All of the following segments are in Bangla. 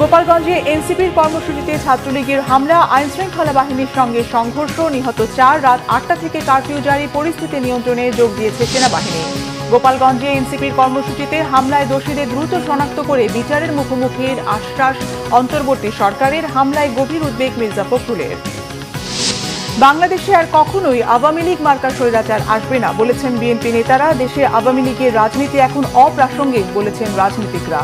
গোপালগঞ্জে এনসিপির কর্মসূচিতে ছাত্রলীগের হামলা, আইনশৃঙ্খলা বাহিনীর সঙ্গে সংঘর্ষ, নিহত 4। রাত 8টা থেকে কারফিউ জারি, পরিস্থিতি নিয়ন্ত্রণে যোগ দিয়েছে সেনাবাহিনী। গোপালগঞ্জে এনসিপির কর্মসূচিতে হামলায় দোষীদের দ্রুত শনাক্ত করে বিচারের মুখোমুখির আশ্বাস অন্তর্বর্তী সরকারের। হামলায় গভীর উদ্বেগ মির্জা ফখরুলের। বাংলাদেশে আর কখনোই আওয়ামী লীগ মার্কা স্বৈরাচার আসবে না বলেছেন বিএনপি নেতারা। দেশে আওয়ামী লীগের রাজনীতি এখন অপ্রাসঙ্গিক বলেছেন রাজনীতিকরা।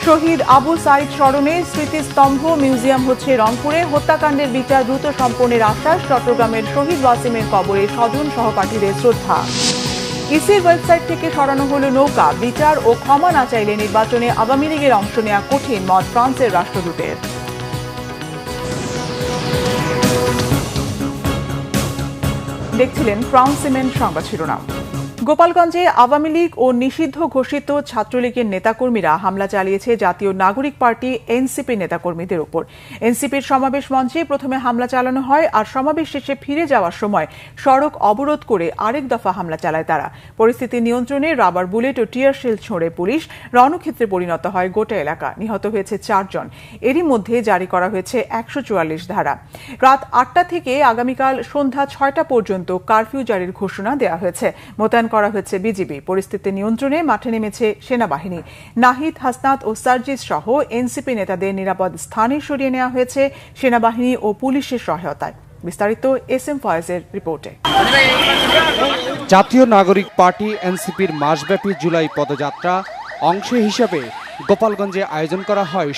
শহীদ আবু সাইদ স্মরণে স্মৃতিস্তম্ভ মিউজিয়াম হচ্ছে রংপুরে। হত্যাকাণ্ডের বিচার দ্রুত সম্পন্নের আশ্বাস। চট্টগ্রামের শহীদ ওয়াসিমের কবরে স্বজন সহপাঠীদের শ্রদ্ধা। ইসির ওয়েবসাইট থেকে সরানো হল নৌকা। বিচার ও ক্ষমা না চাইলে নির্বাচনে আওয়ামী লীগের অংশ নেওয়া কঠিন, মত ফ্রান্সের রাষ্ট্রদূতের। দেখছিলেন ক্রাউন সিমেন্ট সংবাদ শিরোনাম। গোপালগঞ্জে আওয়ামী লীগ ও নিষিদ্ধ ঘোষিত ছাত্রলীগের নেতাকর্মীরা হামলা চালিয়েছে জাতীয় নাগরিক পার্টি এনসিপি নেতাকর্মীদের উপর। এনসিপির সমাবেশ মঞ্চে প্রথমে হামলা চালানো হয়, আর সমাবেশ শেষে ফিরে যাওয়ার সময় সড়ক অবরোধ করে আরেক দফা হামলা চালায় তারা। পরিস্থিতি নিয়ন্ত্রণে রাবার বুলেট ও টিয়ার শেল ছোঁড়ে পুলিশ। রণক্ষেত্রে পরিণত হয় গোটা এলাকা। নিহত হয়েছে 4 জন। এরই মধ্যে জারি করা হয়েছে 144 ধারা। রাত 8টা থেকে আগামীকাল সন্ধ্যা 6টা পর্যন্ত কারফিউ জারির ঘোষণা দেওয়া হয়েছে। মোতায়েন করা হয়েছে বিজিবি। পরিস্থিতি নিয়ন্ত্রণে মাঠে নেমেছে সেনাবাহিনী। নাহিদ, হাসনাত ও সার্জিস সহ এনসিপি নেতাদের নিরাপদ স্থানে সরিয়ে নেওয়া হয়েছে সেনাবাহিনী ও পুলিশের সহায়তায়। বিস্তারিত এস এম ফয়েজের রিপোর্টে। জাতীয় নাগরিক পার্টি এনসিপির মাসব্যাপী জুলাই পদযাত্রা অংশ হিসেবে গোপালগঞ্জে আয়োজন করা হয়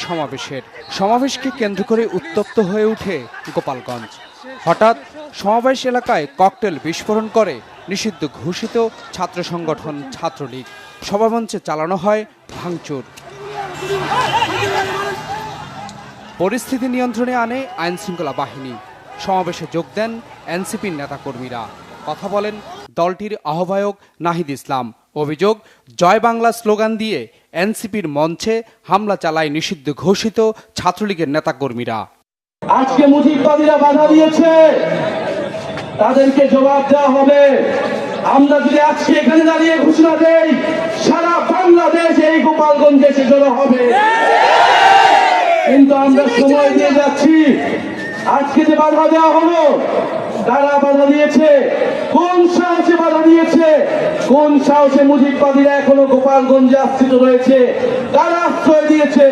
সমাবেশকে কেন্দ্র করে উত্তপ্ত হয়ে ওঠে গোপালগঞ্জ। হঠাৎ সমাবেশ এলাকায় ককটেল বিস্ফোরণ করে নিষিদ্ধ ঘোষিত ছাত্র সংগঠন ছাত্রলীগ। সভামঞ্চে চালানো হয় ভাঙচুর। পরিস্থিতি নিয়ন্ত্রণে আনে আইনশৃঙ্খলা বাহিনী। সমাবেশে যোগ দেন এনসিপির নেতাকর্মীরা। কথা বলেন দলটির আহ্বায়ক নাহিদ ইসলাম। অভিযোগ, জয় বাংলা স্লোগান দিয়ে এনসিপির মঞ্চে হামলা চালায় নিষিদ্ধ ঘোষিত ছাত্রলীগের নেতাকর্মীরা। আজকে মুজিববাদীরা বাধা দিয়েছে, তাদেরকে জবাব দেওয়া হবে। আমরা যদি আজকে এখানে দাঁড়িয়ে ঘোষণা দেই, সারা বাংলাদেশ এই গোপালগঞ্জে এসে জড়ো হবে। কিন্তু আমরা সময় দিয়ে যাচ্ছি। আজকে যে বাধা দেওয়া হলো, কারা বাধা দিয়েছে, কোন সাহসে বাধা দিয়েছে, কোন সাহসে মুজিববাদীরা এখনো গোপালগঞ্জে আশ্রিত রয়েছে, কারা আশ্রয় দিয়েছে।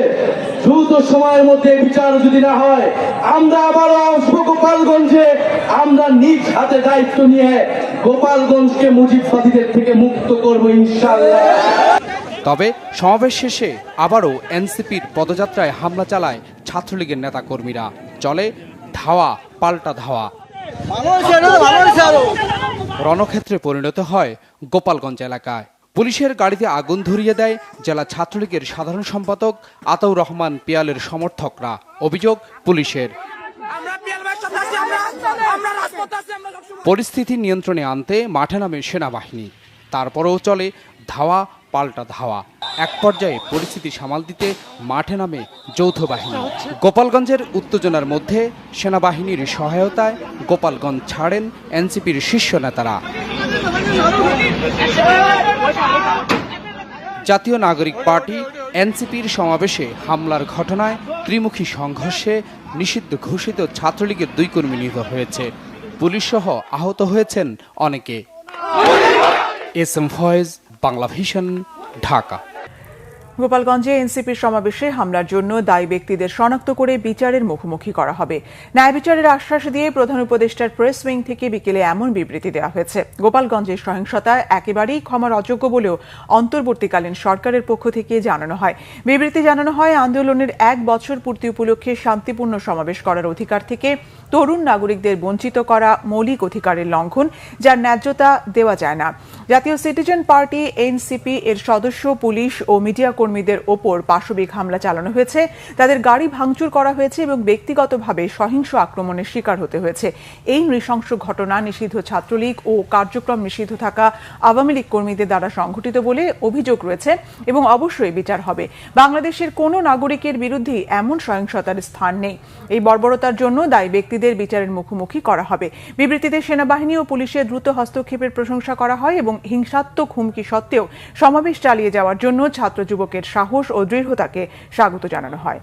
দ্রুত সময়ের মধ্যে বিচার যদি না হয়, আমরা আবারও আসবো গোপালগঞ্জে। আমরা নিজ হাতে দায়িত্ব নিয়ে গোপালগঞ্জকে মুজিববাদীদের থেকে মুক্ত করবো ইনশাআল্লাহ। তবে সমাবেশ শেষে আবারও এনসিপির পদযাত্রায় হামলা চালায় ছাত্রলীগের নেতাকর্মীরা। চলে ধাওয়া পাল্টা ধাওয়া। রণক্ষেত্রে পরিণত হয় গোপালগঞ্জ এলাকায়। পুলিশের গাড়িতে আগুন ধরিয়ে দেয় জেলা ছাত্রলীগের সাধারণ সম্পাদক আতাউর রহমান পিয়ালের সমর্থকরা। অভিযোগ পুলিশের। পরিস্থিতি নিয়ন্ত্রণে আনতে মাঠে নামে সেনাবাহিনী। তারপরেও চলে ধাওয়া পাল্টা ধাওয়া। এক পর্যায়ে পরিস্থিতি সামাল দিতে মাঠে নামে যৌথ বাহিনী। গোপালগঞ্জের উত্তেজনার মধ্যে সেনাবাহিনীর সহায়তায় গোপালগঞ্জ ছাড়েন এনসিপির শীর্ষ নেতারা। জাতীয় নাগরিক পার্টি এনসিপির সমাবেশে হামলার ঘটনায় ত্রিমুখী সংঘর্ষে নিষিদ্ধ ঘোষিত ছাত্রলীগের 2 কর্মী নিহত হয়েছে। পুলিশসহ আহত হয়েছেন অনেকে। S M Foyez, Bangla vision, Dhaka. গোপালগঞ্জে এনসিপির সমাবেশে হামলার জন্য দায়ী ব্যক্তিদের শনাক্ত করে বিচারের মুখোমুখি করা হবে। ন্যায় বিচারের আশ্বাস দিয়ে প্রধান উপদেষ্টার প্রেস উইং থেকে বিকেলে এমন বিবৃতি দেওয়া হয়েছে। গোপালগঞ্জের সহিংসতা একেবারেই ক্ষমার অযোগ্য বলেও অন্তর্বর্তীকালীন সরকারের পক্ষ থেকে জানানো হয়। বিবৃতি জানানো হয়, আন্দোলনের 1 বছর পূর্তি উপলক্ষে শান্তিপূর্ণ সমাবেশ করার অধিকার থেকে তরুণ নাগরিকদের বঞ্চিত করা মৌলিক অধিকারের লঙ্ঘন, যার ন্যায্যতা দেওয়া যায় না। জাতীয় সিটিজেন পার্টি এনসিপি এর সদস্য, পুলিশ ও মিডিয়া কর্মীদের ওপর পাশবিক হামলা চালানো হয়েছে। তাদের গাড়ি ভাঙচুর করা হয়েছে এবং ব্যক্তিগতভাবে সহিংস আক্রমণের শিকার হতে হয়েছে। এই নৃশংস ঘটনা নিষিদ্ধ ছাত্রলীগ ও কার্যক্রম নিষিদ্ধ থাকা আওয়ামী লীগ কর্মীদের দ্বারা সংঘটিত বলে অভিযোগ রয়েছে এবং অবশ্যই বিচার হবে। বাংলাদেশের কোনো নাগরিকের বিরুদ্ধে এমন সহিংসতার স্থান নেই। এই বর্বরতার জন্য দায়ী ব্যক্তিদের বিচারের মুখোমুখি করা হবে। বিবৃতিতে সেনাবাহিনী ও পুলিশের দ্রুত হস্তক্ষেপের প্রশংসা করা হয় এবং হিংসাত্মক হুমকি সত্ত্বেও সমাবেশ চালিয়ে যাওয়ার জন্য ছাত্র যুবক যুবকের সাহস ও দৃঢ়তাকে স্বাগত জানানো হয়।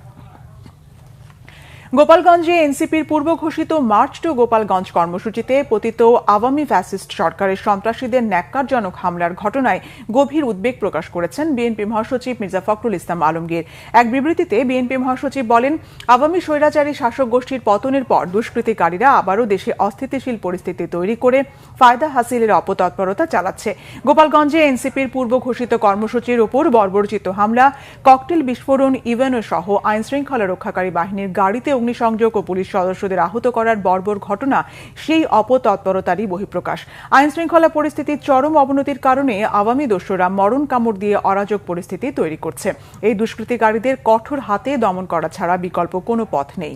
গোপালগঞ্জে এনসিপির পূর্ব ঘোষিত মার্চ টু গোপালগঞ্জ কর্মসূচিতে পতিত আওয়ামী ফ্যাসিস্ট সরকারের সন্ত্রাসীদের ন্যাক্কারজনক হামলার ঘটনায় গভীর উদ্বেগ প্রকাশ করেছেন বিএনপি মহাসচিব মির্জা ফখরুল ইসলাম আলমগীর। এক বিবৃতিতে বিএনপি মহাসচিব বলেন, আওয়ামী স্বৈরাচারী শাসক গোষ্ঠীর পতনের পর দুষ্কৃতিকারীরা আবারও দেশে অস্থিতিশীল পরিস্থিতি তৈরি করে ফায়দা হাসিলের অপতৎপরতা চালাচ্ছে। গোপালগঞ্জে এনসিপির পূর্ব ঘোষিত কর্মসূচির উপর বর্বরচিত হামলা, ককটেল বিস্ফোরণ, ইভেনও সহ আইনশৃঙ্খলা রক্ষাকারী বাহিনীর গাড়িতে অগ্নিসংযোগ ও পুলিশ সদস্যদের আহত করার বর্বর ঘটনা সেই অপতৎপরতারই বহিঃপ্রকাশ। আইনশৃঙ্খলা পরিস্থিতির চরম অবনতির কারণে আওয়ামী দস্যুরা মরণ কামড় দিয়ে অরাজক পরিস্থিতি তৈরি করছে। এই দুষ্কৃতিকারীদের কঠোর হাতে দমন করা ছাড়া বিকল্প কোনো পথ নেই।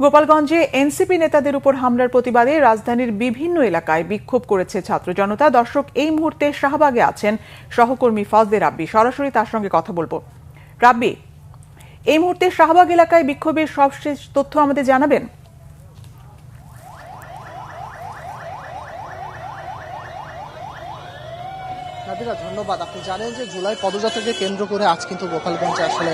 গোপালগঞ্জে এনসিপি নেতাদের উপর হামলার প্রতিবাদে রাজধানীর বিভিন্ন এলাকায় বিক্ষোভ করেছে ছাত্র জনতা। দর্শক, এই মুহূর্তে শাহবাগে আছেন সহকর্মী ফজলে রাব্বি, সরাসরি তার সঙ্গে কথা বলবো। রাব্বি, এই মুহূর্তে শাহবাগ এলাকায় বিক্ষোভের সবশেষ তথ্য আমাদের জানাবেন। ধন্যবাদ। আপনি জানেন যে জুলাই পদযাত্রাকে কেন্দ্র করে আজ কিন্তু গোপালগঞ্জে আসলে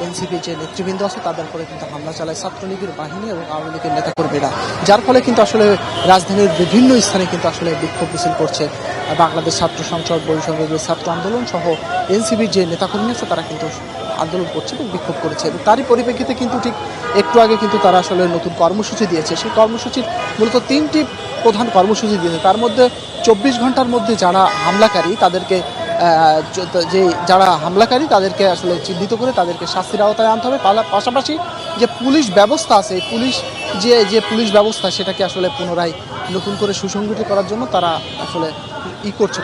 এনসিপি যে নেতৃবৃন্দ আছে তাদের উপরে কিন্তু হামলা চালায় ছাত্রলীগের বাহিনী এবং আওয়ামী লীগের নেতাকর্মীরা, যার ফলে কিন্তু আসলে রাজধানীর বিভিন্ন স্থানে কিন্তু আসলে বিক্ষোভ মিছিল করছে বাংলাদেশ ছাত্র সংসদ, বৈষম্য ছাত্র আন্দোলন সহ এনসিপির যে নেতাকর্মী আছে তারা কিন্তু আন্দোলন করছে এবং বিক্ষোভ করেছে। এবং তারই পরিপ্রেক্ষিতে কিন্তু ঠিক একটু আগে কিন্তু তারা আসলে নতুন কর্মসূচি দিয়েছে। সেই কর্মসূচির মূলত 3টি প্রধান কর্মসূচি দিয়েছে। তার মধ্যে 24 ঘন্টার মধ্যে যারা হামলাকারী তাদেরকে তাদেরকে আসলে চিহ্নিত করে তাদেরকে শাস্তির আওতায় আনতে হবে। পাশাপাশি যে পুলিশ ব্যবস্থা আছে, পুলিশ ব্যবস্থা সেটাকে আসলে পুনরায় নতুন করে সুসংগঠিত করার জন্য তারা আসলে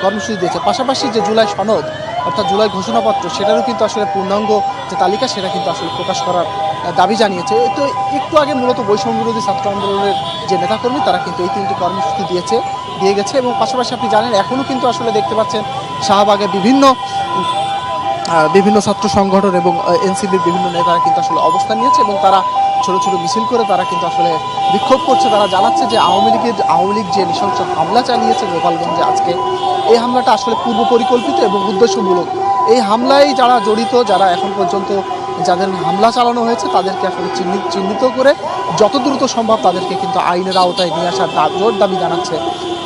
কর্মসূচি দিয়েছে। পাশাপাশি যে জুলাই সনদ অর্থাৎ জুলাই ঘোষণাপত্র সেটারও কিন্তু আসলে পূর্ণাঙ্গ যে তালিকা সেটা কিন্তু আসলে প্রকাশ করার দাবি জানিয়েছে। তো একটু আগে মূলত বৈষম্য বিরোধী ছাত্র আন্দোলনের যে নেতাকর্মী তারা কিন্তু এই 3টি কর্মসূচি দিয়ে গেছে। এবং পাশাপাশি আপনি জানেন এখনও কিন্তু আসলে দেখতে পাচ্ছেন শাহবাগে বিভিন্ন ছাত্র সংগঠন এবং এনসিপির বিভিন্ন নেতারা কিন্তু আসলে অবস্থান নিয়েছে এবং তারা ছোট ছোট মিছিল করে তারা কিন্তু আসলে বিক্ষোভ করছে। তারা জানাচ্ছে যে আওয়ামী লীগ যে নৃশংস হামলা চালিয়েছে গোপালগঞ্জে আজকে, এই হামলাটা আসলে পূর্ব পরিকল্পিত এবং উদ্দেশ্যমূলক। এই হামলায় যারা জড়িত, যারা এখন পর্যন্ত যাদের হামলা চালানো হয়েছে তাদেরকে আসলে চিহ্নিত করে যত দ্রুত সম্ভব তাদেরকে কিন্তু আইনের আওতায় নিয়ে আসার জোর দাবি জানাচ্ছে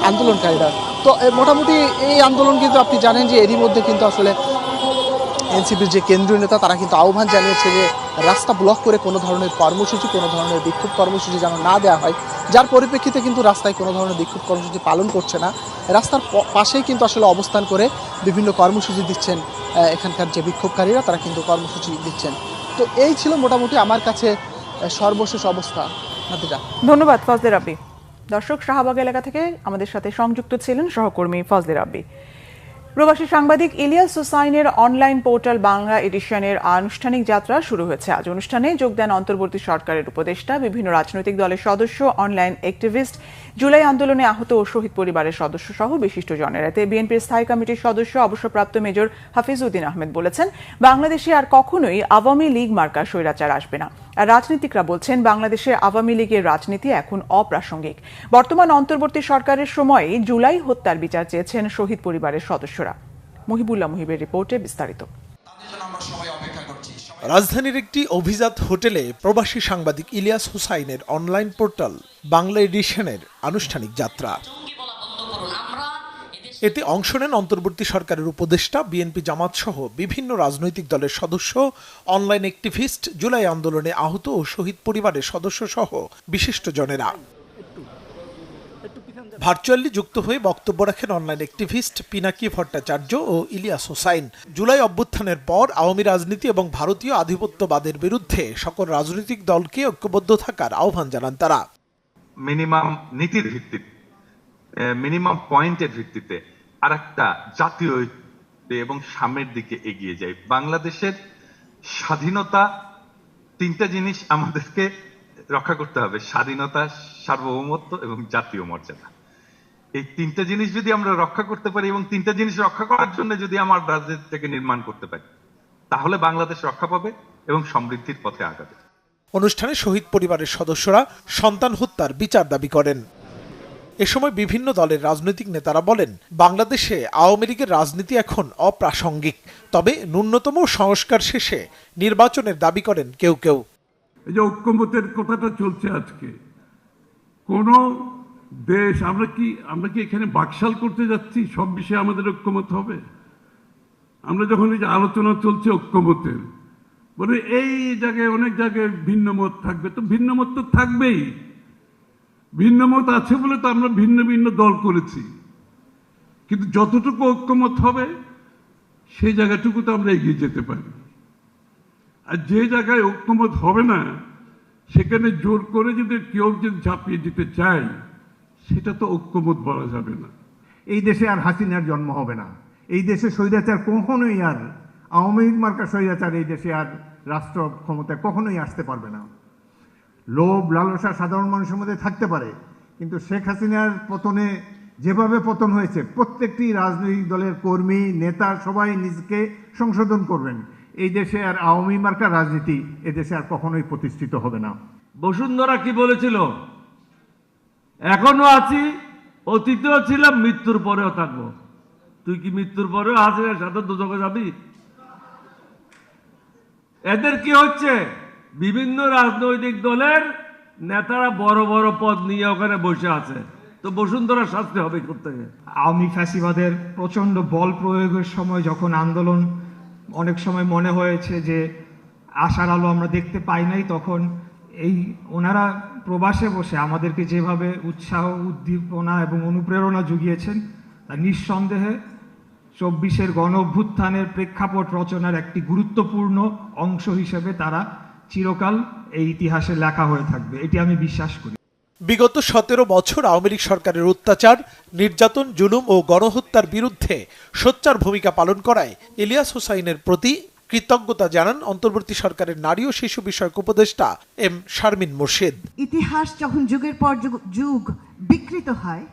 আন্দোলনকারীরা। তো মোটামুটি এই আন্দোলন কিন্তু আপনি জানেন যে এরই মধ্যে কিন্তু আসলে এনসিপির যে কেন্দ্রীয় নেতা তারা কিন্তু আহ্বান জানিয়েছে যে রাস্তা ব্লক করে কোনো ধরনের কর্মসূচি, কোনো ধরনের বিক্ষোভ কর্মসূচি যেন না দেওয়া হয়, যার পরিপ্রেক্ষিতে কিন্তু রাস্তায় কোনো ধরনের বিক্ষোভ কর্মসূচি পালন করছে না। রাস্তার পাশেই কিন্তু আসলে অবস্থান করে বিভিন্ন কর্মসূচি দিচ্ছেন এখানকার যে বিক্ষোভকারীরা, তারা কিন্তু কর্মসূচি দিচ্ছেন। তো এই ছিল মোটামুটি আমার কাছে সর্বশেষ অবস্থা। ধন্যবাদ ফজলে রাব্বি। দর্শক, শাহবাগ এলাকা থেকে আমাদের সাথে সংযুক্ত ছিলেন সহকর্মী ফজলে রাব্বি। প্রবাসী সাংবাদিক ইলিয়াস হুসাইনের অনলাইন পোর্টাল বাংলা এডিশনের আনুষ্ঠানিক যাত্রা শুরু হয়েছে। আজ অনুষ্ঠানে যোগ দেন অন্তর্বর্তী সরকারের উপদেষ্টা, বিভিন্ন রাজনৈতিক দলের সদস্য, অনলাইন অ্যাক্টিভিস্ট, জুলাই আন্দোলনে আহত ও শহীদ পরিবারের সদস্য সহ বিশিষ্টজনেরা। এতে বিএনপির স্থায়ী কমিটির সদস্য অবসরপ্রাপ্ত মেজর হাফিজউদ্দিন আহমেদ বলেছেন, বাংলাদেশে আর কখনোই আওয়ামী লীগ মার্কা স্বৈরাচার আসবে না। আর রাজনীতিকরা বলছেন, বাংলাদেশে আওয়ামী লীগের রাজনীতি এখন অপ্রাসঙ্গিক। বর্তমান অন্তর্বর্তী সরকারের সময় জুলাই হত্যার বিচার চেয়েছেন শহীদ পরিবারের সদস্যরা। মহিবুল্লাহ মুহিবের রিপোর্টে বিস্তারিত। রাজধানীর একটি অভিজাত হোটেলে প্রবাসী সাংবাদিক ইলিয়াস হুসাইনের অনলাইন পোর্টাল বাংলা এডিশনের আনুষ্ঠানিক যাত্রা। এতে অংশ নেন অন্তর্বর্তী সরকারের উপদেষ্টা, বিএনপি জামাত সহ বিভিন্ন রাজনৈতিক দলের সদস্য, অনলাইন অ্যাক্টিভিস্ট, জুলাই আন্দোলনে আহত ও শহীদ পরিবারের সদস্য সহ বিশিষ্টজনেরা। ভার্চুয়ালি যুক্ত হয়ে বক্তব্য রাখেন অনলাইন অ্যাক্টিভিস্ট পিনাকি ভট্টাচার্য ও ইলিয়াস হোসাইন। জুলাই অভ্যুত্থানের পর আওয়ামী রাজনীতি এবং ভারতীয় আধিপত্যবাদের বিরুদ্ধে সকল রাজনৈতিক দলকে ঐক্যবদ্ধ থাকার আহ্বান জানান তারা। মিনিমাম নীতির ভিত্তিতে, মিনিমাম পয়েন্টের ভিত্তিতে আর একটা জাতীয় এবং সামনের দিকে এগিয়ে যায়। বাংলাদেশের স্বাধীনতা, 3টা জিনিস আমাদেরকে রক্ষা করতে হবে: স্বাধীনতা, সার্বভৌমত্ব এবং জাতীয় মর্যাদা। এই 3টা জিনিস যদি আমরা রক্ষা করতে পারি এবং 3টা জিনিস রক্ষা করার জন্য যদি আমার রাজনীতিটাকে নির্মাণ করতে পারি, তাহলে বাংলাদেশ রক্ষা পাবে এবং সমৃদ্ধির পথে আগাবে। অনুষ্ঠানে শহীদ পরিবারের সদস্যরা সন্তান হত্যার বিচার দাবি করেন। এ সময় বিভিন্ন দলের রাজনৈতিক নেতারা বলেন, বাংলাদেশে আওয়ামী লীগের রাজনীতি এখন অপ্রাসঙ্গিক, তবে ন্যূনতম সংস্কার শেষে নির্বাচনের দাবি করেন কেউ কেউ। এই যে ঐক্যমতের কথাটা চলছে আজকে, কোন দেশ আমরা কি এখানে বাকশাল করতে যাচ্ছি? সব বিষয়ে আমাদের ঐক্যমত হবে? আমরা যখন এই যে আলোচনা চলছে ঐক্যমতের, বলে এই জায়গায় অনেক জায়গায় ভিন্ন মত থাকবে, তো ভিন্ন মত তো থাকবেই। ভিন্ন মত আছে বলে তো আমরা ভিন্ন ভিন্ন দল করেছি, কিন্তু যতটুকু ঐক্যমত হবে সেই জায়গাটুকু তো আমরা এগিয়ে যেতে পারি। আর যে জায়গায় ঐক্যমত হবে না, সেখানে জোর করে যদি কেউ যদি ঝাঁপিয়ে দিতে চায়, সেটা তো ঐক্যমত বলা যাবে না। এই দেশে আর হাসিনার জন্ম হবে না। এই দেশে স্বৈরাচার কখনোই আর, আওয়ামী লীগ মার্কা স্বৈরাচার এই দেশে আর রাষ্ট্র ক্ষমতায় কখনোই আসতে পারবে না। লোভ লালসা সাধারণ মানুষের মধ্যে থাকতে পারে, কিন্তু শেখ হাসিনার পতনে যেভাবে পতন হয়েছে, প্রত্যেকটি রাজনৈতিক দলের কর্মী নেতা সবাই নিজেকে সংশোধন করবেন। এই দেশে আর আওয়ামী মার্কা রাজনীতি এদেশে আর কখনোই প্রতিষ্ঠিত হবে না। বসুন্ধরা কি বলেছিল? এখনো আছি, অতীতেও ছিলাম, মৃত্যুর পরেও থাকবো। তুই কি মৃত্যুর পরেও হাসিনার সাথে দুদকে যাবি? এদের কি হচ্ছে, বিভিন্ন রাজনৈতিক দলের নেতারা বড় বড় পদ নিয়ে ওখানে বসে আছে, তো বসুন্ধরা শাস্তি হবে কোত্থেকে? আওয়ামী ফ্যাসিবাদের প্রচন্ড বল প্রয়োগের সময় যখন আন্দোলন অনেক সময় মনে হয়েছে যে আশার আলো আমরা দেখতে পাই নাই, তখন এই ওনারা প্রবাসে বসে আমাদেরকে যেভাবে উৎসাহ উদ্দীপনা এবং অনুপ্রেরণা জুগিয়েছেন, তা নিঃসন্দেহে ২৪-এর গণ অভ্যুত্থানের প্রেক্ষাপট রচনার একটি গুরুত্বপূর্ণ অংশ হিসেবে তারা চিরকাল এই ইতিহাসে লেখা হয়ে থাকবে, এটি আমি বিশ্বাস করি। বিগত ১৭ বছর আওয়ামী লীগ সরকারের অত্যাচার, নির্যাতন, জুলুম ও গণহত্যার বিরুদ্ধে সোচ্চার ভূমিকা পালন করায় ইলিয়াস হোসাইনের প্রতি কৃতজ্ঞতা জানান অন্তর্বর্তী সরকারের নারী ও শিশু বিষয়ক উপদেষ্টা এম শারমিন মুর্শিদ। ইতিহাস যখন যুগের পর যুগ বিকৃত হয়,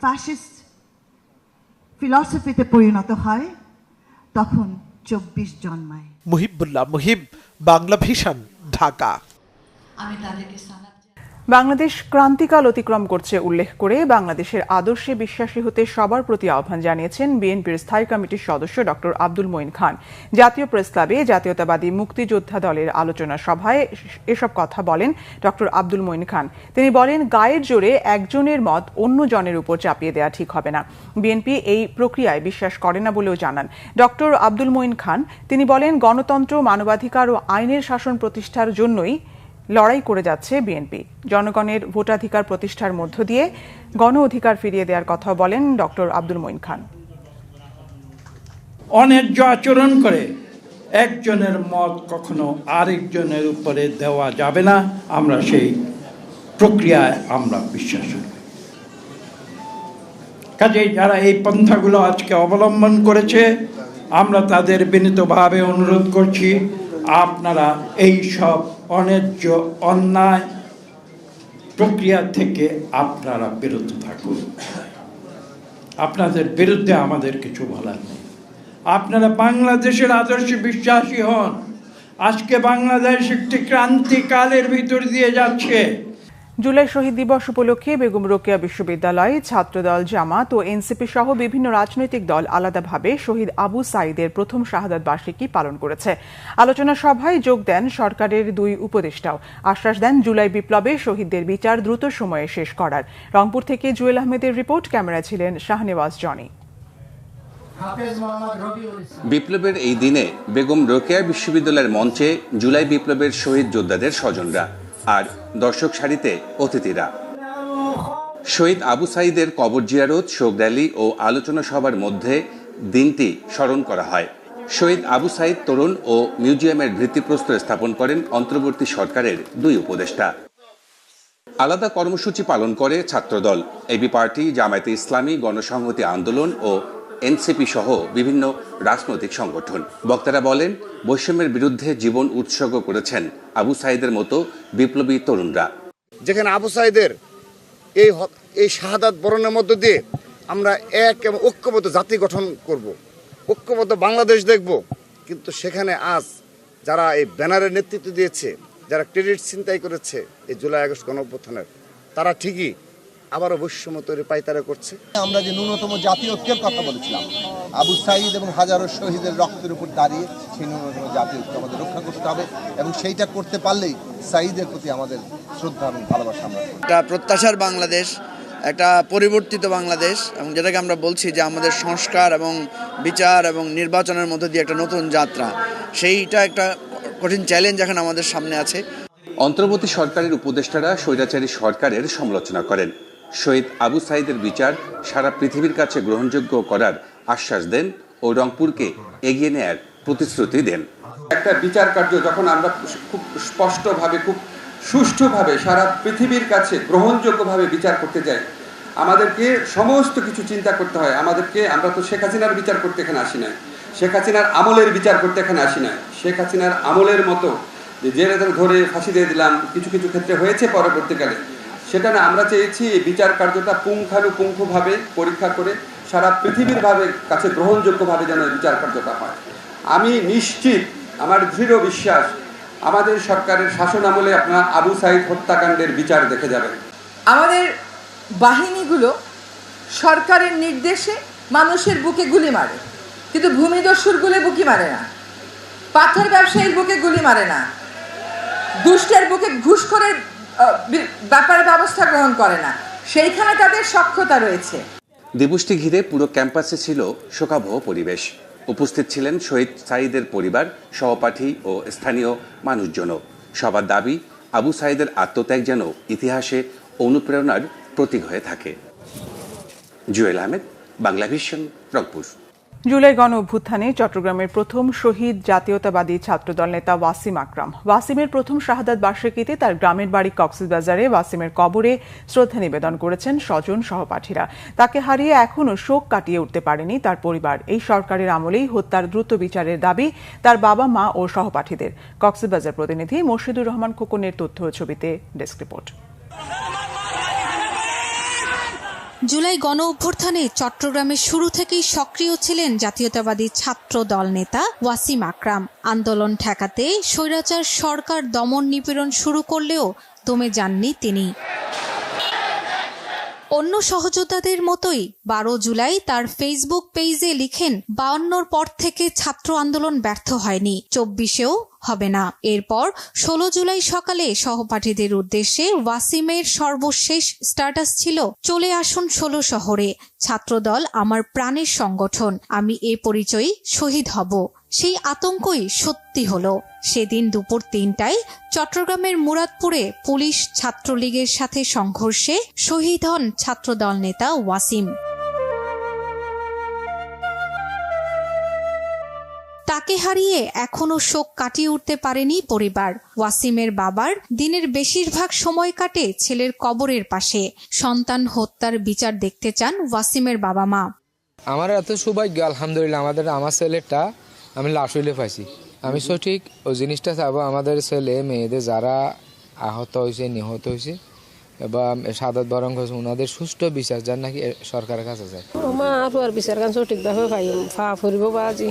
ফ্যাসিস্ট ফিলসফিতে পরিণত হয়, তখন ২৪ জন্মায়। মুহিবুল্লাহ মুহিব, বাংলা ভিশন, ঢাকা। আমি তাদেরকে বাংলাদেশ ক্রান্তিকাল অতিক্রম করছে উল্লেখ করে বাংলাদেশের আদর্শে বিশ্বাসী হতে সবার প্রতি আহ্বান জানিয়েছেন বিএনপির স্থায়ী কমিটির সদস্য ডক্টর আব্দুল মঈন খান। জাতীয় প্রেস ক্লাবে জাতীয়তাবাদী মুক্তিযোদ্ধা দলের আলোচনা সভায় এসব কথা বলেন ডক্টর আব্দুল মঈন খান। তিনি বলেন, গায়ের জোরে একজনের মত অন্য জনের উপর চাপিয়ে দেওয়া ঠিক হবে না। বিএনপি এই প্রক্রিয়ায় বিশ্বাস করে না বলেও জানান ডক্টর আব্দুল মঈন খান। তিনি বলেন, গণতন্ত্র, মানবাধিকার ও আইনের শাসন প্রতিষ্ঠার জন্যই লড়াই করে যাচ্ছে বিএনপি। জনগণের ভোটাধিকার প্রতিষ্ঠার মধ্য দিয়ে গণ অধিকার ফিরিয়ে দেওয়ার কথা বলেন ডক্টর আব্দুল মঈন খান। অন্যায্য আচরণ করে একজনের মত কখনো আরেকজনের উপরে দেওয়া যাবে না, আমরা সেই প্রক্রিয়ায় আমরা বিশ্বাস করি। কাজেই যারা এই পন্থাগুলো আজকে অবলম্বন করেছে, আমরা তাদের বিনীতভাবে অনুরোধ করছি, আপনারা এই সব অন্যায্য অন্যায় প্রক্রিয়া থেকে আপনারা বিরত থাকুন। আপনাদের বিরুদ্ধে আমাদের কিছু বলার নেই। আপনারা বাংলাদেশের আদর্শে বিশ্বাসী হন। আজকে বাংলাদেশ একটি ক্রান্তিকালের ভিতর দিয়ে যাচ্ছে। জুলাই শহীদ দিবস উপলক্ষে বেগম রোকেয়া বিশ্ববিদ্যালয়ে ছাত্রদল, জামাত ও এনসিপি সহ বিভিন্ন রাজনৈতিক দল আলাদাভাবে শহীদ আবু সাঈদের প্রথম শাহাদাত বার্ষিকী পালন করেছে। আলোচনা সভায় যোগ দেন সরকারের ২ উপদেষ্টাও। আশ্বাস দেন জুলাই বিপ্লবে শহীদদের বিচার দ্রুত সময়ে শেষ করার। রংপুর থেকে জুয়েল আহমেদের রিপোর্ট, ক্যামেরায় ছিলেন শাহনেওয়াজ জনি। বিপ্লবের এই দিনে বেগম রোকেয়া বিশ্ববিদ্যালয়ের মঞ্চে জুলাই বিপ্লবের শহীদ যোদ্ধাদের স্বজনরা আর দর্শক সারিতে অতিথিরা। শহীদ আবু সাঈদের কবর জিয়ারত, শোক র্যালি ও আলোচনা সভার মধ্যে দিনটি স্মরণ করা হয়। শহীদ আবু সাঈদ তরুণ ও মিউজিয়ামের ভিত্তিপ্রস্তর স্থাপন করেন অন্তর্বর্তী সরকারের ২ উপদেষ্টা। আলাদা কর্মসূচি পালন করে ছাত্রদল, এবি পার্টি, জামায়াতে ইসলামী, গণসংহতি আন্দোলন ও এনসিপি সহ বিভিন্ন রাজনৈতিক সংগঠন। বক্তারা বলেন, বৈষম্যের বিরুদ্ধে জীবন উৎসর্গ করেছেন আবু সাঈদের মতো বিপ্লবী তরুণরা। যেখানে আবু সাঈদের এই শাহাদাত বরণের মধ্য দিয়ে আমরা এক এবং ঐক্যবদ্ধ জাতি গঠন করব, ঐক্যবদ্ধ বাংলাদেশ দেখব, কিন্তু সেখানে আজ যারা এই ব্যানারের নেতৃত্ব দিয়েছে, যারা ক্রেডিট ছিনতাই করেছে এই জুলাই আগস্ট গণঅভ্যুত্থানের, তারা ঠিকই আবারও বৈষম্য তৈরি পায়তারা করছে। আমরা যে ন্যূনতম জাতীয় ঐক্যের কথা বলেছিলাম, আবু সাঈদ এবং হাজারো শহীদের রক্তের উপর দাঁড়িয়ে সেই ন্যূনতম জাতীয় ঐক্য আমাদের রক্ষা করতে হবে এবং সেইটা করতে পারলেই সাঈদের প্রতি আমাদের শ্রদ্ধা এবং ভালোবাসা আমরা একটা প্রত্যাশার বাংলাদেশ, একটা পরিবর্তিত বাংলাদেশ, এবং যেটাকে আমরা বলছি যে আমাদের সংস্কার এবং বিচার এবং নির্বাচনের মধ্য দিয়ে একটা নতুন যাত্রা, সেইটা একটা কঠিন চ্যালেঞ্জ এখন আমাদের সামনে আছে। অন্তর্বর্তী সরকারের উপদেষ্টারা স্বৈরাচারী সরকারের সমালোচনা করেন। শহীদ আবু সাঈদের বিচার সারা পৃথিবীর কাছে গ্রহণযোগ্য করার আশ্বাস দেন ও রংপুরকে এগিয়ে নেয়ার প্রতিশ্রুতি দেন। একটা বিচার কার্য যখন আমরা খুব স্পষ্টভাবে, খুব সুষ্ঠুভাবে সারা পৃথিবীর কাছে গ্রহণযোগ্যভাবে বিচার করতে যাই, আমাদেরকে সমস্ত কিছু চিন্তা করতে হয়। আমরা তো শেখ হাসিনার বিচার করতে এখানে আসি নাই, শেখ হাসিনার আমলের বিচার করতে এখানে আসি নাই। শেখ হাসিনার আমলের মতো যে জেলে ধরে ফাঁসি দিয়ে দিলাম কিছু কিছু ক্ষেত্রে হয়েছে পরবর্তীকালে, সেটা না, আমরা চেয়েছি এই বিচার কার্যটা পুঙ্খানুপুঙ্খভাবে পরীক্ষা করে সারা পৃথিবীর কাছে গ্রহণযোগ্যভাবে যেন বিচার কার্যটা হয়। আমি নিশ্চিত, আমার দৃঢ় বিশ্বাস, আমাদের সরকারের শাসন আমলে আপনারা আবু সাঈদ হত্যাকাণ্ডের বিচার দেখে যাবেন। আমাদের বাহিনীগুলো সরকারের নির্দেশে মানুষের বুকে গুলি মারে, কিন্তু ভূমিদস্যুরগুলো বুকি মারে না, পাথর ব্যবসায়ীর বুকে গুলি মারে না, দুষ্টের বুকে ঘুষখোরের ব্যাপারে ব্যবস্থা গ্রহণ করে না। সেইখানে তাদের সক্ষমতা রয়েছে। দিবসটি ঘিরে পুরো ক্যাম্পাসে ছিল শোকাবহ পরিবেশ। উপস্থিত ছিলেন শহীদ সাঈদের পরিবার, সহপাঠী ও স্থানীয় মানুষজনও। সবার দাবি, আবু সাঈদের আত্মত্যাগ যেন ইতিহাসে অনুপ্রেরণার প্রতীক হয়ে থাকে। জুয়েল আহমেদ, বাংলা ভিশন, রংপুর। জুলাই গণ অভ্যুত্থানে চট্টগ্রামের প্রথম শহীদ জাতীয়তাবাদী ছাত্রদল নেতা ওয়াসিম আকরাম। ওয়াসিমের প্রথম শাহাদাত বার্ষিকীতে তার গ্রামের বাড়ি কক্সবাজারে ওয়াসিমের কবরে শ্রদ্ধা নিবেদন করেছেন স্বজন সহপাঠীরা। তাকে হারিয়ে এখনও শোক কাটিয়ে উঠতে পারেনি তার পরিবার। এই সরকারের আমলেই হত্যার দ্রুত বিচারের দাবি তার বাবা, মা ও সহপাঠীদের। কক্সবাজার প্রতিনিধি মোর্শেদুর রহমান খোকনের তথ্য ও ছবিতে ডেস্ক রিপোর্ট। জুলাই গণ অভ্যুত্থানে চট্টগ্রামের শুরু থেকেই সক্রিয় ছিলেন জাতীয়তাবাদী ছাত্র দল নেতা ওয়াসিম আকরাম। আন্দোলন ঠেকাতে স্বৈরাচার সরকার দমন নিপীড়ন শুরু করলেও দমে যাননি তিনি। অন্য সহযোদ্ধাদের মতোই 12 জুলাই তার ফেসবুক পেজে লিখেন, 52 পর থেকে ছাত্র আন্দোলন ব্যর্থ হয়নি, 24-এও হবে না। এরপর 16 জুলাই সকালে সহপাঠীদের উদ্দেশ্যে ওয়াসিমের সর্বশেষ স্ট্যাটাস ছিল, চলে আসুন 16 শহরে, ছাত্রদল আমার প্রাণের সংগঠন, আমি এ পরিচয়ই শহীদ হব। সেই আতঙ্কই সত্যি হলো। সেদিন দুপুর 3টায় চট্টগ্রামের মুরাদপুরে পুলিশ ছাত্রলীগের সাথে সংঘর্ষে শহীদ হন ছাত্রদল নেতা ওয়াসিম। তাকে হারিয়ে এখনো শোক কাটিয়ে উঠতে পারেনি পরিবার। ওয়াসিমের বাবার দিনের বেশিরভাগ সময় কাটে ছেলের কবরের পাশে। সন্তান হত্যার বিচার দেখতে চান ওয়াসিমের বাবা মা। আমার এত সৌভাগ্য, আলহামদুলিল্লাহ, আমার ছেলেটা আমি লাশ হইলে পাইছি। আমি সঠিক ওই জিনিসটা চাবো, আমাদের ছেলে মেয়েদের যারা আহত হয়েছে, নিহত হয়েছে বা শাহাদাত বরণ হয়েছে, ওনাদের সুষ্ঠু বিচার যার নাকি সরকারের কাছে যায়। আমার বিচার গান সঠিকভাবে পাই ফা ফুরিব বাজি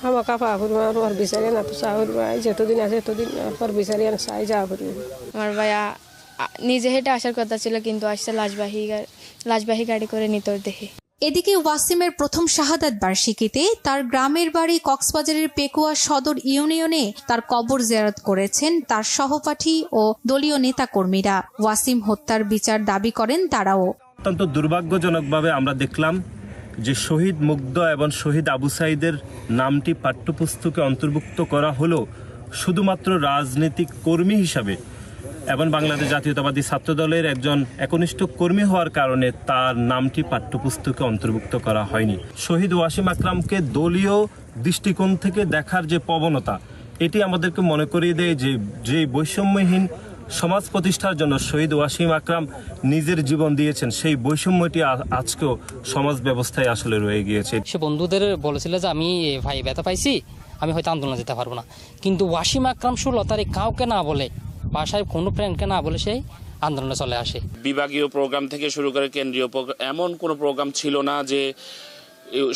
আমার কাপা ফুরিব আর বিচারে না তো চা ফুরিব, যতদিন আছে এতদিন আর বিচারে চাই যা ফুরিব। আমার ভাইয়া নিজে হেঁটে আসার কথা ছিল, কিন্তু আসছে লাশবাহী গাড়ি করে নিতর দেহে। এদিকে ওয়াসিমের প্রথম শাহাদাত বার্ষিকীতে তার গ্রামের বাড়ি কক্সবাজারের পেকুয়া সদর ইউনিয়নে তার কবর জিয়ারত করেছেন তার সহপাঠী ও দলীয় নেতাকর্মীরা। ওয়াসিম হত্যার বিচার দাবি করেন তারাও। অত্যন্ত দুর্ভাগ্যজনকভাবে আমরা দেখলাম যে শহীদ মুগ্ধ এবং শহীদ আবু সাঈদের নামটি পাঠ্যপুস্তকে অন্তর্ভুক্ত করা হলো শুধুমাত্র রাজনৈতিক কর্মী হিসাবে এবং বাংলাদেশ জাতীয়তাবাদী ছাত্রদলের একজন একনিষ্ঠ কর্মী হওয়ার কারণে তার নামটি পাঠ্যপুস্তকে অন্তর্ভুক্ত করা হয়নি। শহীদ ওয়াসিম আকরামকে দলীয় দৃষ্টিকোণ থেকে দেখার যে প্রবণতা, এটি আমাদেরকে মনে করিয়ে দেয় যে বৈষম্যহীন সমাজ প্রতিষ্ঠার জন্য শহীদ ওয়াসিম আকরাম নিজের জীবন দিয়েছেন, সেই বৈষম্যটি আজকেও সমাজ ব্যবস্থায় আসলে রয়ে গিয়েছে। সে বন্ধুদের বলেছিল যে আমি ভাই ব্যথা পাইছি, আমি হয়তো আন্দোলনে যেতে পারবো না, কিন্তু ওয়াসিম আকরাম 16 তারিখ কাউকে না বলে, বাসায় কোনো ফ্রেন্ডকে না বলে সেই আন্দোলনে চলে আসে। বিভাগীয় প্রোগ্রাম থেকে শুরু করে কেন্দ্রীয় প্রোগ্রাম, এমন কোনো প্রোগ্রাম ছিল না যে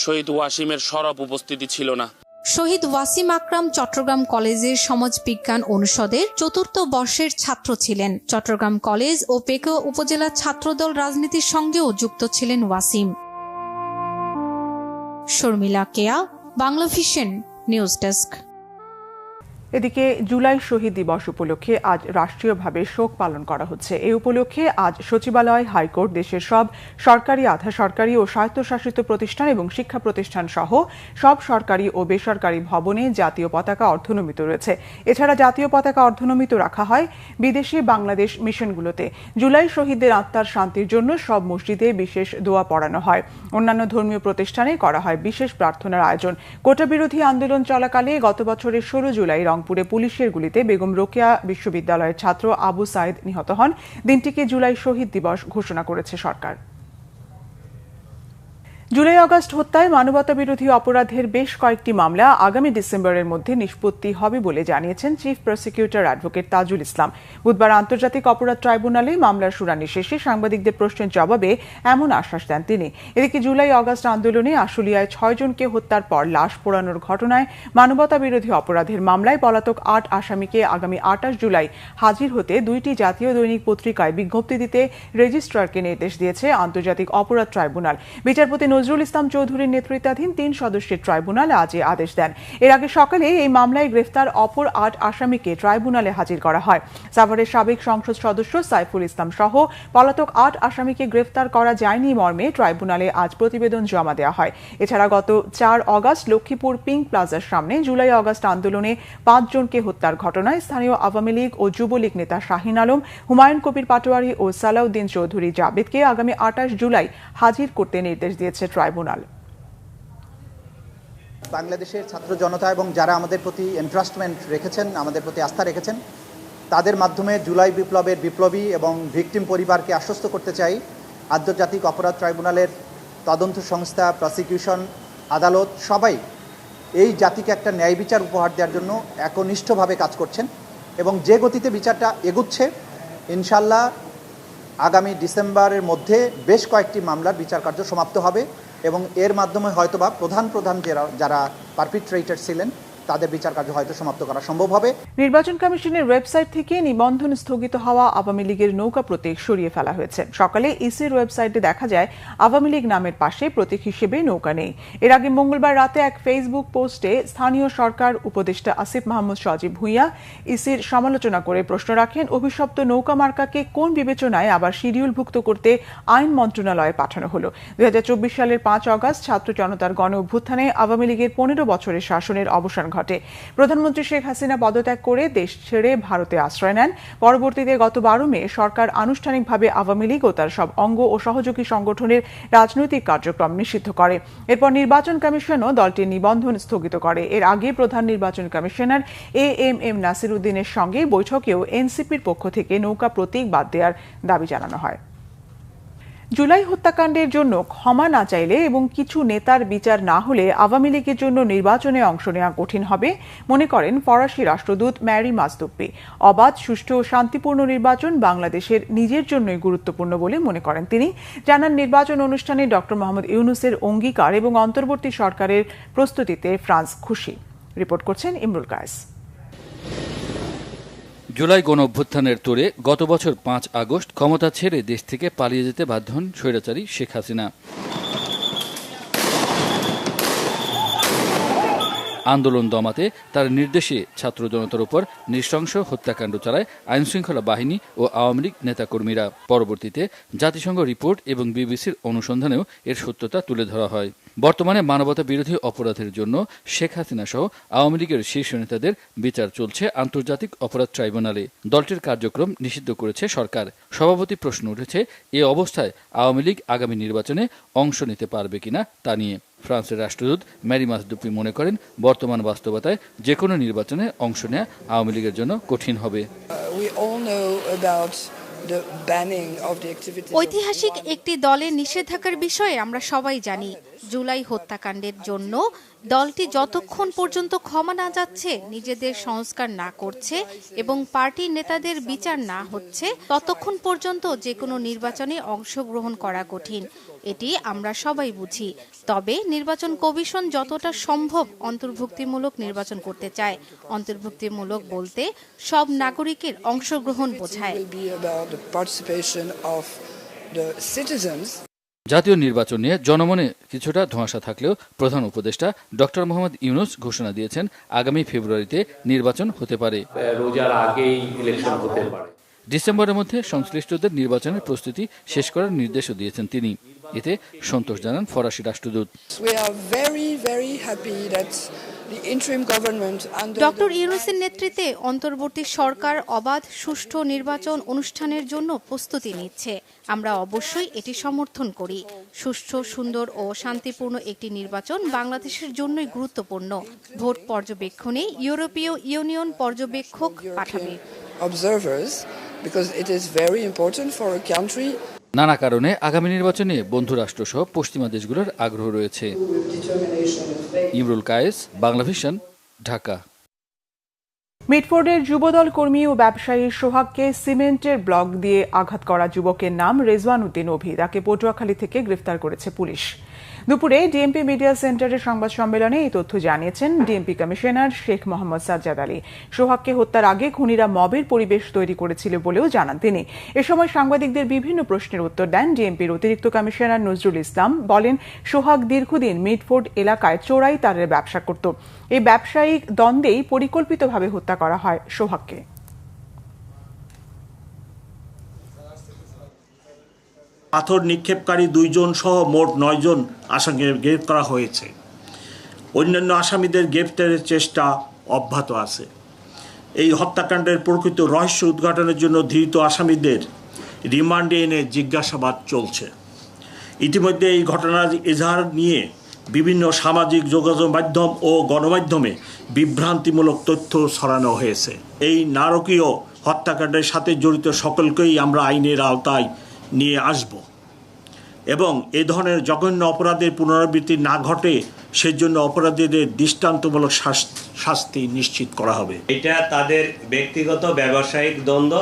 শহীদ ওয়াসিমের সরব উপস্থিতি ছিল না। শহীদ ওয়াসিম আকরাম চট্টগ্রাম কলেজের সমাজবিজ্ঞান অনুষদের ৪র্থ বর্ষের ছাত্র ছিলেন। চট্টগ্রাম কলেজ ও পেকুয়া উপজেলা ছাত্রদল রাজনীতির সঙ্গেও যুক্ত ছিলেন ওয়াসিম। শর্মিলা কেয়া, বাংলাভিশন নিউজ ডেস্ক। এদিকে জুলাই শহীদ দিবস উপলক্ষে আজ রাষ্ট্রীয়ভাবে শোক পালন করা হচ্ছে। এই উপলক্ষে আজ সচিবালয়, হাইকোর্ট, দেশের সব সরকারি, আধা সরকারি ও স্বায়ত্তশাসিত প্রতিষ্ঠান এবং শিক্ষা প্রতিষ্ঠান সহ সব সরকারি ও বেসরকারি ভবনে জাতীয় পতাকা অর্ধনমিত রয়েছে। এছাড়া জাতীয় পতাকা অর্ধনমিত রাখা হয় বিদেশি বাংলাদেশ মিশনগুলোতে। জুলাই শহীদদের আত্মার শান্তির জন্য সব মসজিদে বিশেষ দোয়া পড়ানো হয়। অন্যান্য ধর্মীয় প্রতিষ্ঠানে করা হয় বিশেষ প্রার্থনার আয়োজন। কোটা বিরোধী আন্দোলন চলাকালে গত বছরের 16 জুলাই রংপুরে পুলিশের গুলিতে বেগম রোকেয়া বিশ্ববিদ্যালয়ের ছাত্র আবু সাইদ নিহত হন। দিনটিকে জুলাই শহীদ দিবস ঘোষণা করেছে সরকার। জুলাই আগস্ট হত্যায় মানবতা বিরোধী অপরাধের বেশ কয়েকটি মামলা আগামী ডিসেম্বরের মধ্যে নিষ্পত্তি হবে বলে জানিয়েছেন chief prosecutor advocate Tajul Islam. বুধবার আন্তর্জাতিক অপরাধ ট্রাইব্যুনালে মামলার শুনানি শেষে সাংবাদিকদের প্রশ্নের জবাবে এমন আশ্বাস দেন তিনি। এদিকে জুলাই আগস্ট আন্দোলনে আশুলিয়ায় 6 জনকে হত্যার পর লাশ পোড়ানোর ঘটনায় মানবতা বিরোধী অপরাধের মামলায় পলাতক 8 আসামিকে আগামী 28 জুলাই হাজির হতে 2টি জাতীয় দৈনিক পত্রিকায় বিজ্ঞপ্তি দিতে রেজিস্ট্রারকে নির্দেশ দিয়েছে আন্তর্জাতিক অপরাধ ট্রাইব্যুনাল। বিচারপতি নজরুল ইসলাম চৌধুরীর নেতৃত্বাধীন 3 সদস্যের ট্রাইব্যুনাল আজ আদেশ দেন। এর আগে সকালে এই মামলায় গ্রেফতার অপর 8 আসামিকে ট্রাইব্যুনালে হাজির করা হয়। সাভারের সাবেক সংসদ সদস্য সাইফুল ইসলাম সহ পলাতক 8 আসামিকে গ্রেফতার করা যায়নি মর্মে ট্রাইব্যুনালে আজ প্রতিবেদন জমা দেওয়া হয়। এছাড়া গত 4 অগস্ট লক্ষ্মীপুর পিঙ্ক প্লাজার সামনে জুলাই আগস্ট আন্দোলনে 5 জনকে হত্যার ঘটনায় স্থানীয় আওয়ামী লীগ ও যুবলীগ নেতা শাহিন আলম, হুমায়ুন কবির পাটোয়ারি ও সালাউদ্দিন চৌধুরী জাবেদকে আগামী 28 জুলাই হাজির করতে নির্দেশ দিয়েছে ট্রাইব্যুনাল। বাংলাদেশের ছাত্র জনতা এবং যারা আমাদের প্রতি এন্ট্রাস্টমেন্ট রেখেছেন, আমাদের প্রতি আস্থা রেখেছেন, তাদের মাধ্যমে জুলাই বিপ্লবের বিপ্লবী এবং ভিকটিম পরিবারকে আশ্বস্ত করতে চাই, আন্তর্জাতিক অপরাধ ট্রাইব্যুনালের তদন্ত সংস্থা, প্রসিকিউশন, আদালত সবাই এই জাতিকে একটা ন্যায় বিচার উপহার দেওয়ার জন্য একনিষ্ঠভাবে কাজ করছেন এবং যে গতিতে বিচারটা এগুচ্ছে ইনশাল্লাহ আগামী ডিসেম্বরের মধ্যে বেশ কয়েকটি মামলার বিচার কার্য সমাপ্ত হবে এবং এর মাধ্যমে হয়তোবা প্রধান যারা পারপিট্রেটর ছিলেন তাদের বিচার কার্য হয়তো সমাপ্ত করা সম্ভব হবে। নির্বাচন কমিশনের ওয়েবসাইট থেকে নিবন্ধন স্থগিত হওয়া আওয়ামী লীগের নৌকা প্রতীক সরিয়ে ফেলা হয়েছে। সকালে ইসির ওয়েবসাইটে দেখা যায় আওয়ামী লীগ নামের পাশে প্রতীক হিসেবে নৌকা নেই। এর আগে মঙ্গলবার রাতে এক ফেসবুক পোস্টে স্থানীয় সরকার উপদেষ্টা আসিফ মাহমুদ সজীব ভুঁইয়া ইসির সমালোচনা করে প্রশ্ন রাখেন, অভিশপ্ত নৌকা মার্কাকে কোন বিবেচনায় আবার শিডিউলভুক্ত করতে আইন মন্ত্রণালয়ে পাঠানো হলো? 2024 সালের 5 অগস্ট ছাত্র জনতার গণ অভ্যুত্থানে আওয়ামী লীগের 15 বছরের শাসনের অবসান ঘটে। প্রধানমন্ত্রী শেখ হাসিনা পদত্যাগ করে দেশ ছেড়ে ভারতে আশ্রয় নেন। পরবর্তীতে গত 12 মে সরকার আনুষ্ঠানিকভাবে আওয়ামী লীগ ও তার সব অঙ্গ ও সহযোগী সংগঠনের রাজনৈতিক কার্যক্রম নিষিদ্ধ করে। এরপর নির্বাচন কমিশনও দলটির নিবন্ধন স্থগিত করে। এর আগে প্রধান নির্বাচন কমিশনার এএমএম নাসির উদ্দিনের সঙ্গে বৈঠকেও এনসিপির পক্ষ থেকে নৌকা প্রতীক বাদ দেওয়ার দাবি জানানো হয়। জুলাই হত্যাকাণ্ডের জন্য ক্ষমা না চাইলে এবং কিছু নেতার বিচার না হলে আওয়ামী লীগের জন্য নির্বাচনে অংশ নেওয়া কঠিন হবে মনে করেন ফরাসি রাষ্ট্রদূত ম্যারি মাজদুব্বি। অবাধ, সুষ্ঠু ও শান্তিপূর্ণ নির্বাচন বাংলাদেশের নিজের জন্যই গুরুত্বপূর্ণ বলে মনে করেন তিনি। জানান, নির্বাচন অনুষ্ঠানে ডক্টর মোহাম্মদ ইউনূসের অঙ্গীকার এবং অন্তর্বর্তী সরকারের প্রস্তুতিতে ফ্রান্স খুশি। রিপোর্ট করছেন ইমরুল কায়েস। জুলাই গণ অভ্যুত্থানের তোড়ে গত বছর 5 আগস্ট ক্ষমতা ছেড়ে দেশ থেকে পালিয়ে যেতে বাধ্য হন স্বৈরাচারী শেখ হাসিনা। আন্দোলন দমাতে তার নির্দেশে ছাত্র জনতার উপর নৃশংস হত্যাকাণ্ড চালায় আইনশৃঙ্খলা বাহিনী ও আওয়ামী লীগ নেতাকর্মীরা। পরবর্তীতে জাতিসংঘ রিপোর্ট এবং বিবিসির অনুসন্ধানেও এর সত্যতা তুলে ধরা হয়। বর্তমানে মানবতা বিরোধী অপরাধের জন্য শেখ হাসিনা সহ আওয়ামী লীগের শীর্ষ নেতাদের বিচার চলছে আন্তর্জাতিক অপরাধ ট্রাইব্যুনালে। দলটির কার্যক্রম নিষিদ্ধ করেছে সরকার। সভাপতি প্রশ্ন উঠেছে, এ অবস্থায় আওয়ামী লীগ আগামী নির্বাচনে অংশ নিতে পারবে কিনা তা নিয়ে। ফ্রান্সের রাষ্ট্রদূত ম্যারি মাজদুব্বি মনে করেন, বর্তমান বাস্তবতায় যে কোনো নির্বাচনে অংশ নেওয়া আওয়ামী লীগের জন্য কঠিন হবে। ঐতিহাসিক একটি দলের নিষেধাজ্ঞার বিষয়ে আমরা সবাই জানি। জুলাই হত্যাকাণ্ডের জন্য দলটি যতক্ষণ পর্যন্ত ক্ষমা না যাচ্ছে, নিজেদের সংস্কার না করছে এবং পার্টির নেতাদের বিচার না হচ্ছে, ততক্ষণ পর্যন্ত যে কোনো নির্বাচনে অংশগ্রহণ করা কঠিন। এটি আমরা সবাই বুঝি। তবে নির্বাচন কমিশন যতটা সম্ভব অন্তর্ভুক্তিমূলক নির্বাচন করতে চায়। অন্তর্ভুক্তিমূলক বলতে সব নাগরিকের অংশগ্রহণ বোঝায়। জাতীয় নির্বাচন নিয়ে জনমনে কিছুটা ধোঁয়াশা থাকলেও প্রধান উপদেষ্টা ডক্টর মোহাম্মদ ইউনূস ঘোষণা দিয়েছেন আগামী ফেব্রুয়ারিতে নির্বাচন হতে পারে। রোজার আগেই ইলেকশন হতে পারে। ডিসেম্বরের মধ্যে সংশ্লিষ্টদের নির্বাচনের প্রস্তুতি শেষ করার নির্দেশও দিয়েছেন তিনি। এতে সন্তোষ জানান ফরাসি রাষ্ট্রদূত। ডক্টর ইউনূসের নেতৃত্বে অন্তর্বর্তী সরকার অবাধ সুষ্ঠু নির্বাচন অনুষ্ঠানের জন্য প্রস্তুতি নিচ্ছে। আমরা অবশ্যই এটি সমর্থন করি। সুষ্ঠু, সুন্দর ও শান্তিপূর্ণ একটি নির্বাচন বাংলাদেশের জন্যই গুরুত্বপূর্ণ। ভোট পর্যবেক্ষণে ইউরোপীয় ইউনিয়ন পর্যবেক্ষক পাঠাবে। নানা কারণে আগামী নির্বাচনে বন্ধুরাষ্ট্র সহ পশ্চিমা দেশগুলোর আগ্রহ রয়েছে। ইমরুল কায়েস, বাংলাভিশন, ঢাকা। মিটফোর্ডের যুবদল কর্মী ও ব্যবসায়ী সোহাগকে সিমেন্টের ব্লক দিয়ে আঘাত করা যুবকের নাম রেজওয়ান উদ্দিন অভি। তাকে পটুয়াখালী থেকে গ্রেফতার করেছে পুলিশ। দুপুরে ডিএমপি মিডিয়া সেন্টারের সংবাদ সম্মেলনে এই তথ্য জানিয়েছেন ডিএমপি কমিশনার শেখ মোহাম্মদ সাজ্জাদ আলী। সোহাগকে হত্যার আগে খুনিরা মবের পরিবেশ তৈরি করেছিল বলেও জানান তিনি। এ সময় সাংবাদিকদের বিভিন্ন প্রশ্নের উত্তর দেন ডিএমপির অতিরিক্ত কমিশনার নজরুল ইসলাম। বলেন, সোহাগ দীর্ঘদিন মিটফোর্ড এলাকায় চোরাই তারের ব্যবসা করত। এই ব্যবসায়িক দ্বন্দ্বেই পরিকল্পিতভাবে হত্যা করা হয় সোহাগকে। পাথর নিক্ষেপকারী 2 জন সহ মোট 9 জন আসামিকে গ্রেপ্তার করা হয়েছে। অন্যান্য আসামিদের গ্রেপ্তারের চেষ্টা অব্যাহত আছে। এই হত্যাকাণ্ডের প্রকৃত রহস্য উদ্ঘাটনের জন্য ধৃত আসামিদের রিমান্ডে এনে জিজ্ঞাসাবাদ চলছে। ইতিমধ্যে এই ঘটনার এজাহার নিয়ে বিভিন্ন সামাজিক যোগাযোগ মাধ্যম ও গণমাধ্যমে বিভ্রান্তিমূলক তথ্য ছড়ানো হয়েছে। এই নারকীয় হত্যাকাণ্ডের সাথে জড়িত সকলকেই আমরা আইনের আওতায় নিয়ে আসব এবং এ ধরনের জঘন্য অপরাধের পুনরাবৃত্তি না ঘটে সেজন্য অপরাধীদের দৃষ্টান্তমূলক শাস্তি নিশ্চিত করা হবে। এটা তাদের ব্যক্তিগত ব্যবসায়িক দ্বন্দ্ব।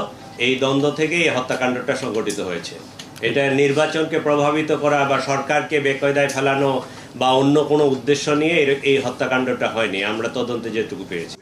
এই দ্বন্দ্ব থেকেই এই হত্যাকাণ্ডটা সংঘটিত হয়েছে। এটা নির্বাচনকে প্রভাবিত করা বা সরকারকে বেকায়দায় ফেলানো বা অন্য কোনো উদ্দেশ্য নিয়ে এই হত্যাকাণ্ডটা হয়নি, আমরা তদন্তে যেটুকু পেয়েছি।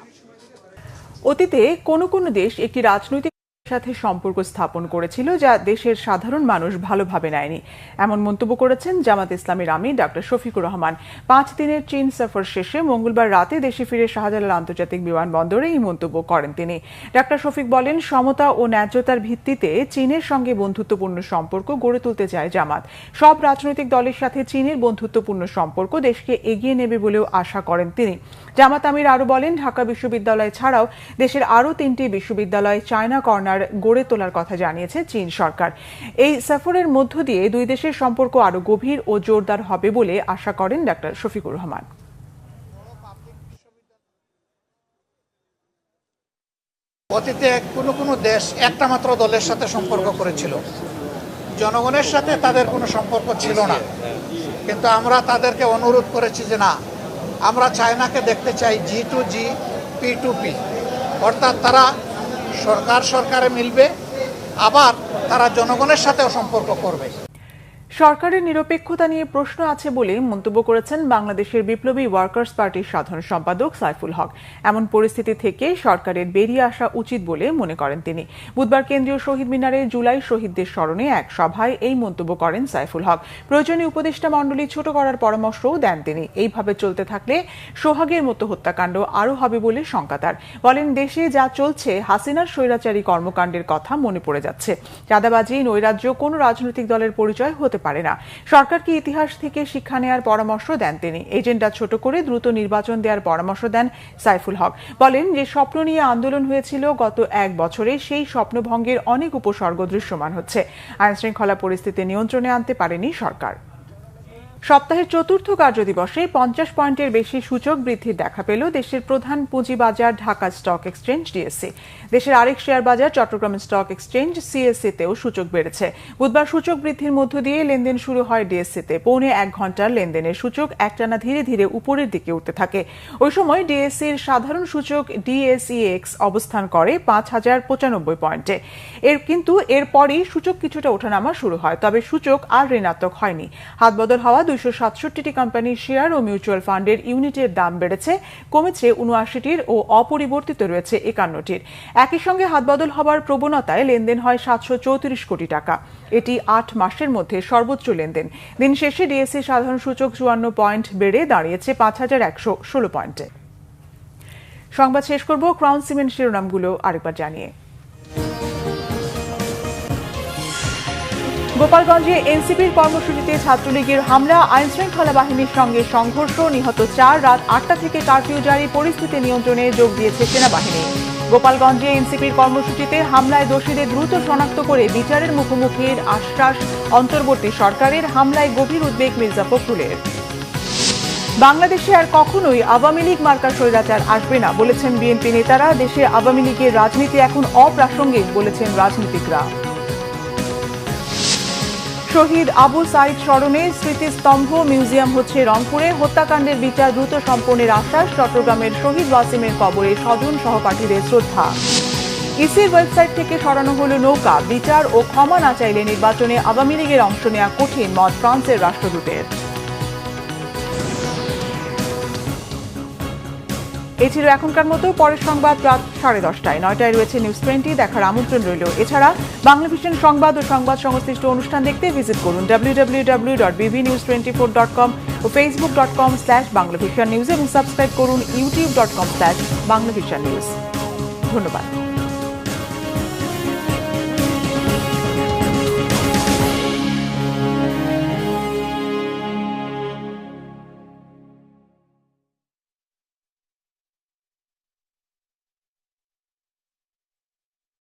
অতীতে কোনো কোনো দেশ একটি রাজনৈতিক সাথে সম্পর্ক স্থাপন করেছিল যা দেশের সাধারণ মানুষ ভালোভাবে নেয়নি, এমন মন্তব্য করেছেন জামাত ইসলামীর আমির ডক্টর শফিকুর রহমান। 5 দিনের চীন সফর শেষে মঙ্গলবার রাতে দেশে ফিরে শাহজালাল আন্তর্জাতিক বিমানবন্দরে এই মন্তব্য করেন তিনি। ডক্টর শফিক বলেন, সমতা ও ন্যায্যতার ভিত্তিতে চীনের সঙ্গে বন্ধুত্বপূর্ণ সম্পর্ক গড়ে তুলতে চায় জামাত। সব রাজনৈতিক দলের সাথে চীনের বন্ধুত্বপূর্ণ সম্পর্ক দেশকে এগিয়ে নেবে বলেও আশা করেন তিনি। জামাত আমির আরও বলেন, ঢাকা বিশ্ববিদ্যালয় ছাড়াও দেশের আরও 3টি বিশ্ববিদ্যালয় চায়না কর্নার গড়ে তোলার কথা জানিয়েছে চীন সরকার। এই সফরের মধ্য দিয়ে 2 দেশের সম্পর্ক আরো গভীর ও জোরদার হবে বলে আশা করেন ডক্টর শফিকুর রহমান। অতীতে কোনো কোনো দেশ একটা মাত্র দলের সাথে সম্পর্ক করেছিল, জনগণের সাথে তাদের কোনো সম্পর্ক ছিল না। কিন্তু আমরা তাদেরকে অনুরোধ করেছি যে না, আমরা চায়নাকে দেখতে চাই G2G, P2P, অর্থাৎ তারা সরকারে মিলবে, আবার তারা জনগণের সাথেও সম্পর্ক করবে। সরকারের নিরপেক্ষতা নিয়ে প্রশ্ন আছে বলে মন্তব্য করেছেন বাংলাদেশের বিপ্লবী ওয়ার্কার্স পার্টির সাধারণ সম্পাদক সাইফুল হক। এমন পরিস্থিতি থেকে সরকারের বেরিয়ে আসা উচিত বলে মনে করেন তিনি। বুধবার কেন্দ্রীয় শহীদ মিনারে জুলাই শহীদদের স্মরণে এক সভায় এই মন্তব্য করেন সাইফুল হক। প্রয়োজনীয় উপদেষ্টা মণ্ডলী ছোট করার পরামর্শও দেন তিনি। এইভাবে চলতে থাকলে সোহাগের মতো হত্যাকাণ্ড আরও হবে বলে শঙ্কা তার। বলেন, দেশে যা চলছে হাসিনার স্বৈরাচারী কর্মকাণ্ডের কথা মনে পড়ে যাচ্ছে। চাঁদাবাজি, নৈরাজ্য কোনো রাজনৈতিক দলের পরিচয় হতে পারে না। সরকারকে ইতিহাস থেকে শিক্ষা নেওয়ার পরামর্শ দেন তিনি। এজেন্ডা ছোট করে দ্রুত নির্বাচন দেওয়ার পরামর্শ দেন সাইফুল হক। বলেন, যে স্বপ্ন নিয়ে আন্দোলন হয়েছিল গত 1 বছরে, সেই স্বপ্নভঙ্গের অনেক উপসর্গ দৃশ্যমান হচ্ছে। আইন শৃঙ্খলা পরিস্থিতি নিয়ন্ত্রণে আনতে পারেনি সরকার। সপ্তাহের চতুর্থ কার্যদিবসে 50 পয়েন্টের বেশি সূচক বৃদ্ধির দেখা পেল দেশের প্রধান পুঁজিবাজার ঢাকা স্টক এক্সচেঞ্জ ডিএসসি। দেশের আরেক শেয়ার বাজার চট্টগ্রাম স্টক এক্সচেঞ্জ সিএসসিতেও সূচক বেড়েছে। বুধবার সূচক বৃদ্ধির মধ্য দিয়ে লেনদেন শুরু হয় ডিএসসিতে। পৌনে 1 ঘন্টার লেনদেনের সূচক একটানা ধীরে ধীরে উপরের দিকে উঠতে থাকে। ওই সময় ডিএসসির সাধারণ সূচক ডিএসইএক্স অবস্থান করে 5095 পয়েন্টে। এরপরই সূচক কিছুটা ওঠানামা শুরু হয়, তবে সূচক আর ঋণাত্মক হয়নি। হাতবদল হওয়া 267টি কোম্পানির শেয়ার ও মিউচুয়াল ফান্ডের ইউনিটের দাম বেড়েছে, কমেছে 79টির ও অপরিবর্তিত রয়েছে 51টির। একই সঙ্গে হাতবদল হওয়ার প্রবণতায় লেনদেন হয় 734 কোটি টাকা। এটি 8 মাসের মধ্যে সর্বোচ্চ লেনদেন। দিন শেষে ডিএসসি সাধারণ সূচক 54 পয়েন্ট বেড়ে দাঁড়িয়েছে 5116 পয়েন্টে। সংবাদ শেষ করব ক্রাউন সিমেন্ট শিরোনামগুলো আরেকবার জানিয়ে। গোপালগঞ্জে এনসিপির কর্মসূচিতে ছাত্রলীগের হামলা, আইনশৃঙ্খলা বাহিনীর সঙ্গে সংঘর্ষ, নিহত 4। রাত 8টা থেকে কারফিউ জারি, পরিস্থিতি নিয়ন্ত্রণে যোগ দিয়েছে সেনাবাহিনী। গোপালগঞ্জে এনসিপির কর্মসূচিতে হামলায় দোষীদের দ্রুত শনাক্ত করে বিচারের মুখোমুখির আশ্বাস অন্তর্বর্তী সরকারের। হামলায় গভীর উদ্বেগ মির্জা ফখরুলের। বাংলাদেশে আর কখনোই আওয়ামী লীগ মার্কা স্বৈরাচার আসবে না বলেছেন বিএনপি নেতারা। দেশে আওয়ামী লীগের রাজনীতি এখন অপ্রাসঙ্গিক বলেছেন রাজনীতিকরা। শহীদ আবু সাইদ স্মরণে স্মৃতিস্তম্ভ মিউজিয়াম হচ্ছে রংপুরে। হত্যাকাণ্ডের বিচার দ্রুত সম্পন্নের আশ্বাস। চট্টগ্রামের শহীদ ওয়াসিমের কবরে স্বজন সহপাঠীদের শ্রদ্ধা। ইসির ওয়েবসাইট থেকে সরানো হলো নৌকা। বিচার ও ক্ষমা না চাইলে নির্বাচনে আওয়ামী লীগের অংশ নেওয়া কঠিন, মত ফ্রান্সের রাষ্ট্রদূতের। এই ছিল এখনকার মতো। পরের সংবাদ রাত 10:30টায়। 9টায় রয়েছে নিউজ 20। দেখার আমন্ত্রণ রইল। এছাড়া বাংলাভিশন সংবাদ ও সংবাদ সংশ্লিষ্ট অনুষ্ঠান দেখতে ভিজিট করুন www.bbnews24.com ও facebook.com/banglavishan news এবং সাবস্ক্রাইব করুন youtube.com/banglavishan news। ধন্যবাদ।